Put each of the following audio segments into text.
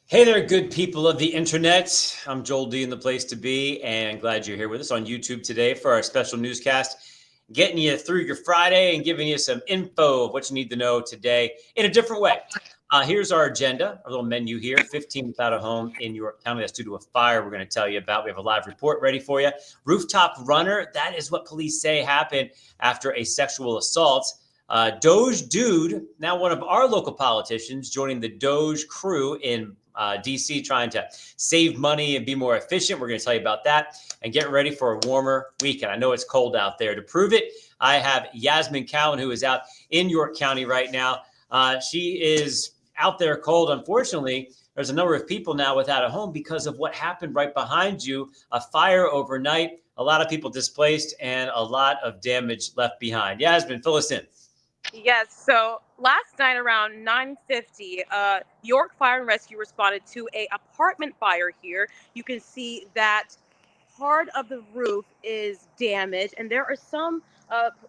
Hey there, good people of the internet. I'm Joel D in the place to be, and glad you're here with us on YouTube today for our special newscast, getting you through your Friday and giving you some info of what you need to know today in a different way. Here's our agenda, our little menu here: 15 without a home in York County. That's due to a fire we're going to tell you about. We have a live report ready for you. Rooftop runner, that is what police say happened after a sexual assault. DOGE dude, now one of our local politicians, joining the DOGE crew in DC, trying to save money and be more efficient. We're going to tell you about that and get ready for a warmer weekend. I know it's cold out there. To prove it, I have Yasmine Cowan, who is out in York County right now. She is out there cold. Unfortunately, there's a number of people now without a home because of what happened right behind you, a fire overnight, a lot of people displaced, and a lot of damage left behind. Yasmine, fill us in. Yes, so last night around 9:50, York Fire and Rescue responded to a apartment fire here. You can see that part of the roof is damaged, and there are some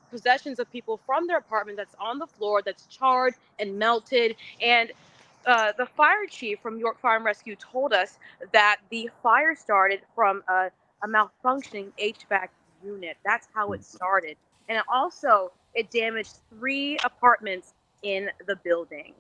possessions of people from their apartment that's on the floor that's charred and melted. And the fire chief from York Fire and Rescue told us that the fire started from a malfunctioning HVAC unit. That's how it started. And it damaged 3 apartments in the building.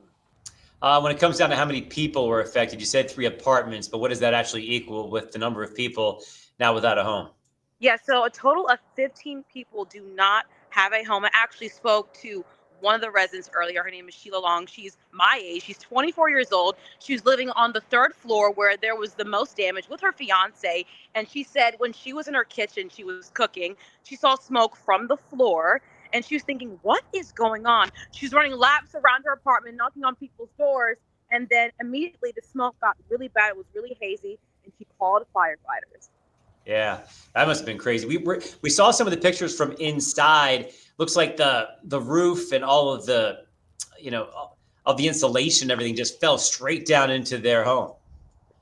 When it comes down to how many people were affected, you said 3 apartments, but what does that actually equal with the number of people now without a home? Yeah, so a total of 15 people do not have a home. I actually spoke to one of the residents earlier. Her name is Sheila Long. She's my age. She's 24 years old. She was living on the 3rd floor where there was the most damage with her fiance. And she said when she was in her kitchen, she was cooking, she saw smoke from the floor. And she was thinking, what is going on? She's running laps around her apartment, knocking on people's doors. And then immediately the smoke got really bad. It was really hazy. And she called firefighters. Yeah, that must have been crazy. We saw some of the pictures from inside. Looks like the roof and all of the, you know, of the insulation, and everything just fell straight down into their home.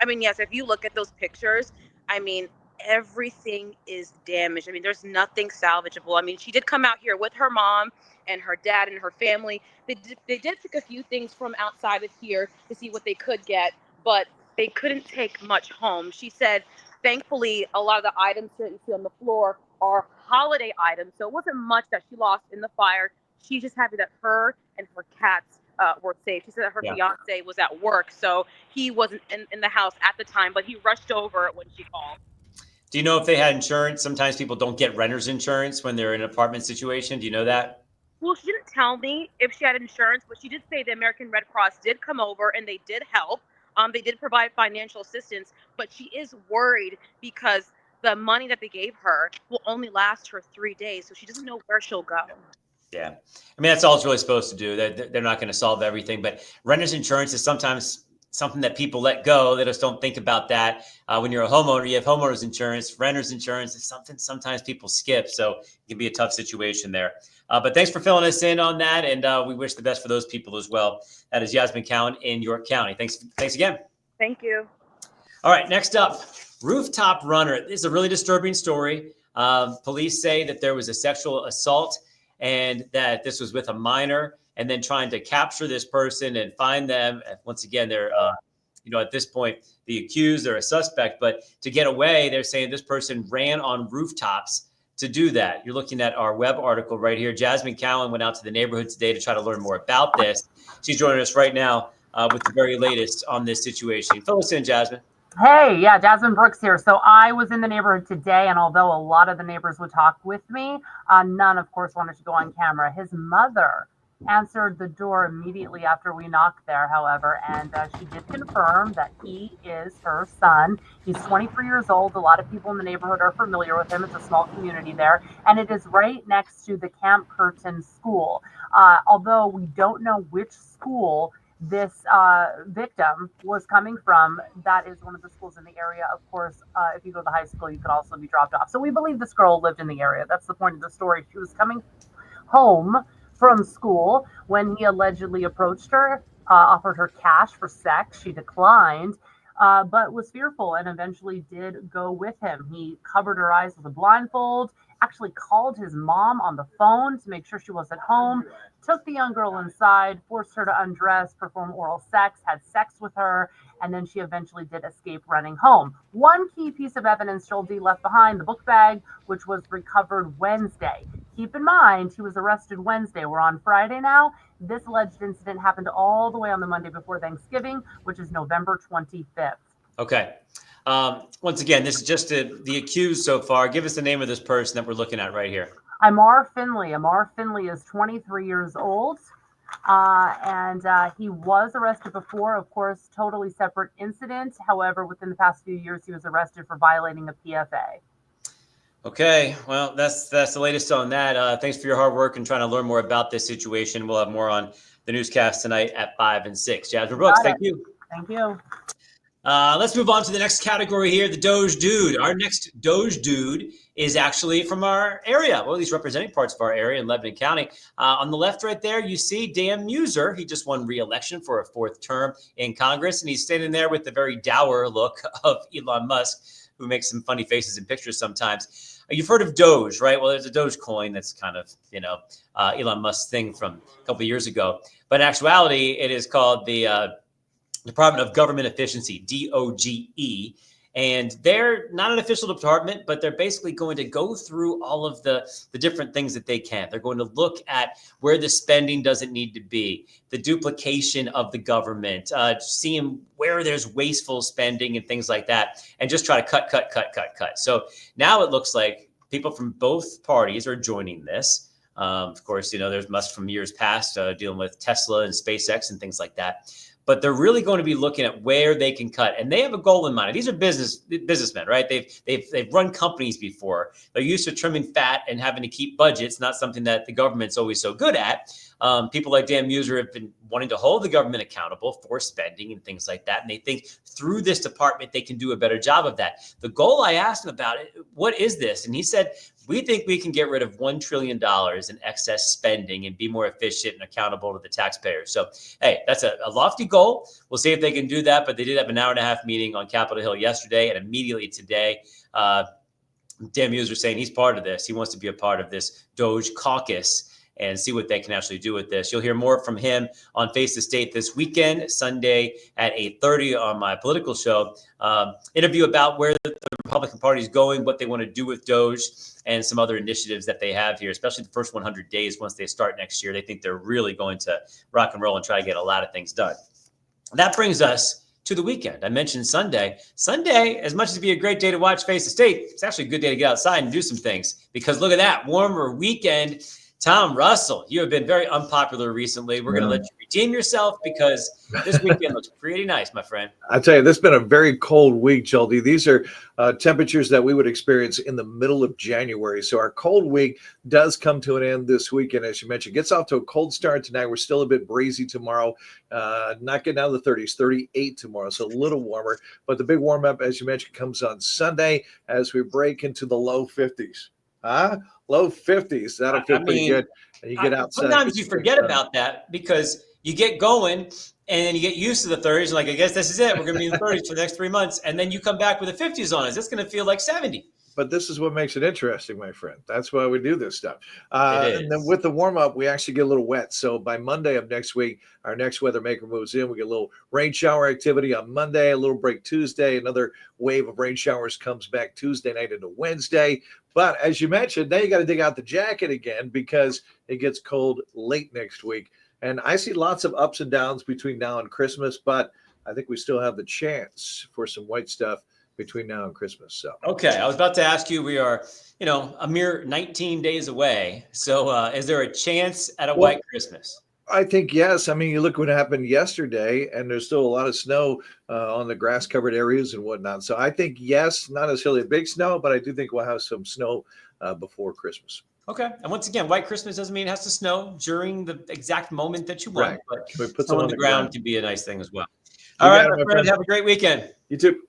I mean, yes, if you look at those pictures, I mean, everything is damaged. I mean, there's nothing salvageable. I mean, she did come out here with her mom and her dad and her family. They did pick a few things from outside of here to see what they could get, but they couldn't take much home. She said, thankfully, a lot of the items that you see on the floor are holiday items, so it wasn't much that she lost in the fire. She's just happy that her and her cats were safe. She said that her Yeah. fiance was at work, so he wasn't in the house at the time, but he rushed over when she called. Do you know if they had insurance? Sometimes people don't get renter's insurance when they're in an apartment situation. Do you know that? Well, she didn't tell me if she had insurance, but she did say the American Red Cross did come over and they did help. They did provide financial assistance, but she is worried because the money that they gave her will only last her 3 days, so she doesn't know where she'll go. Yeah. I mean, that's all it's really supposed to do. They're not going to solve everything, but renter's insurance is sometimes something that people let go. They just don't think about that. When you're a homeowner, you have homeowner's insurance. Renter's insurance is something sometimes people skip. So it can be a tough situation there. But thanks for filling us in on that. And we wish the best for those people as well. That is Yasmine Cowan in York County. Thanks again. Thank you. All right, next up, Rooftop runner. This is a really disturbing story. Police say that there was a sexual assault and that this was with a minor, and then trying to capture this person and find them. Once again, they're, at this point, the accused, they're a suspect, but to get away, they're saying this person ran on rooftops to do that. You're looking at our web article right here. Jasmine Cowan went out to the neighborhood today to try to learn more about this. She's joining us right now with the very latest on this situation. Fill us in, Jasmine. Hey, yeah, Jasmine Brooks here. So I was in the neighborhood today, and although a lot of the neighbors would talk with me, none, of course, wanted to go on camera. His mother answered the door immediately after we knocked there, however, and she did confirm that he is her son. He's 23 years old. A lot of people in the neighborhood are familiar with him. It's a small community there, and it is right next to the Camp Curtin school. Although we don't know which school this victim was coming from, that is one of the schools in the area. Of course, if you go to the high school, you could also be dropped off. So we believe this girl lived in the area. That's the point of the story. She was coming home from school when he allegedly approached her, offered her cash for sex. She declined, but was fearful and eventually did go with him. He covered her eyes with a blindfold actually called his mom on the phone to make sure she was at home, took the young girl inside, forced her to undress, perform oral sex, had sex with her, and then she eventually did escape running home. One key piece of evidence Joel D left behind, the book bag, which was recovered Wednesday. Keep in mind, he was arrested Wednesday. We're on Friday now. This alleged incident happened all the way on the Monday before Thanksgiving, which is November 25th. Okay. Once again, this is just the accused so far. Give us the name of this person that we're looking at right here. Amar Finley. Amar Finley is 23 years old. And he was arrested before, of course, totally separate incident. However, within the past few years, he was arrested for violating a PFA. Okay, well, that's the latest on that. Thanks for your hard work and trying to learn more about this situation. We'll have more on the newscast tonight at 5 and 6. Jasmine Brooks, thank you. Thank you. Let's move on to the next category here, the DOGE dude. Our next DOGE dude is actually from our area, well, at least representing parts of our area in Lebanon County. On the left right there, you see Dan Muser. He just won re-election for a 4th term in Congress, and he's standing there with the very dour look of Elon Musk, who makes some funny faces in pictures sometimes. You've heard of Doge, right? Well, there's a Doge coin that's kind of, Elon Musk's thing from a couple of years ago. But in actuality, it is called the Department of Government Efficiency, DOGE. And they're not an official department, but they're basically going to go through all of the different things that they can. They're going to look at where the spending doesn't need to be, the duplication of the government, seeing where there's wasteful spending and things like that, and just try to cut. So now it looks like people from both parties are joining this. Of course, there's Musk from years past dealing with Tesla and SpaceX and things like that. But they're really going to be looking at where they can cut, and they have a goal in mind. These are businessmen, right? They've run companies before. They're used to trimming fat and having to keep budgets, not something that the government's always so good at. People like Dan Muser have been wanting to hold the government accountable for spending and things like that, and they think through this department they can do a better job of that. The goal, I asked him about it, what is this? And he said, we think we can get rid of $1 trillion in excess spending and be more efficient and accountable to the taxpayers. So, hey, that's a lofty goal. We'll see if they can do that. But they did have an hour-and-a-half meeting on Capitol Hill yesterday, and immediately today, Dan Muser saying he's part of this. He wants to be a part of this DOGE caucus and see what they can actually do with this. You'll hear more from him on Face the State this weekend, Sunday at 8:30 on my political show. Interview about where the Republican Party is going, what they want to do with DOGE, and some other initiatives that they have here, especially the first 100 days once they start next year. They think they're really going to rock and roll and try to get a lot of things done. That brings us to the weekend. I mentioned Sunday. Sunday, as much as it'd be a great day to watch Face the State, it's actually a good day to get outside and do some things, because look at that, warmer weekend. Tom Russell, you have been very unpopular recently. We're going to let you redeem yourself, because this weekend looks pretty nice, my friend. I tell you, this has been a very cold week, Joel D. These are temperatures that we would experience in the middle of January. So our cold week does come to an end this weekend, as you mentioned. Gets off to a cold start tonight. We're still a bit breezy tomorrow. Not getting out of the 30s, 38 tomorrow, so a little warmer. But the big warm up, as you mentioned, comes on Sunday as we break into the low 50s. Low 50s. That'll feel pretty good. And you get outside. Sometimes you forget about that, because you get going and then you get used to the 30s. Like, I guess this is it. We're going to be in the 30s for the next 3 months. And then you come back with the 50s on us. It's going to feel like 70. But this is what makes it interesting, my friend. That's why we do this stuff. And then with the warm-up, we actually get a little wet. So by Monday of next week, our next weather maker moves in. We get a little rain shower activity on Monday, a little break Tuesday. Another wave of rain showers comes back Tuesday night into Wednesday. But as you mentioned, now you got to dig out the jacket again, because it gets cold late next week. And I see lots of ups and downs between now and Christmas, but I think we still have the chance for some white stuff between now and Christmas. So okay, I was about to ask you, we are a mere 19 days away, so is there a chance at a white Christmas? I think yes. I mean, you look what happened yesterday, and there's still a lot of snow on the grass covered areas and whatnot. So I think yes, not necessarily a big snow, but I do think we'll have some snow before Christmas. Okay. And once again, white Christmas doesn't mean it has to snow during the exact moment that you want, right. But snow on the ground can be a nice thing as well. All right, my friend, have a great weekend. You too.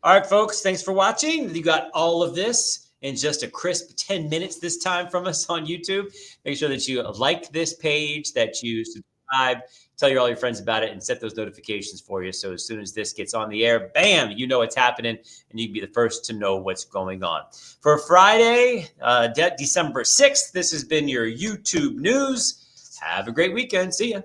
All right, folks, thanks for watching. You got all of this in just a crisp 10 minutes this time from us on YouTube. Make sure that you like this page, that you subscribe tell all your friends about it and set those notifications for you. So as soon as this gets on the air, bam, you know what's happening and you can be the first to know what's going on. For Friday, December 6th, this has been your YouTube news. Have a great weekend. See ya.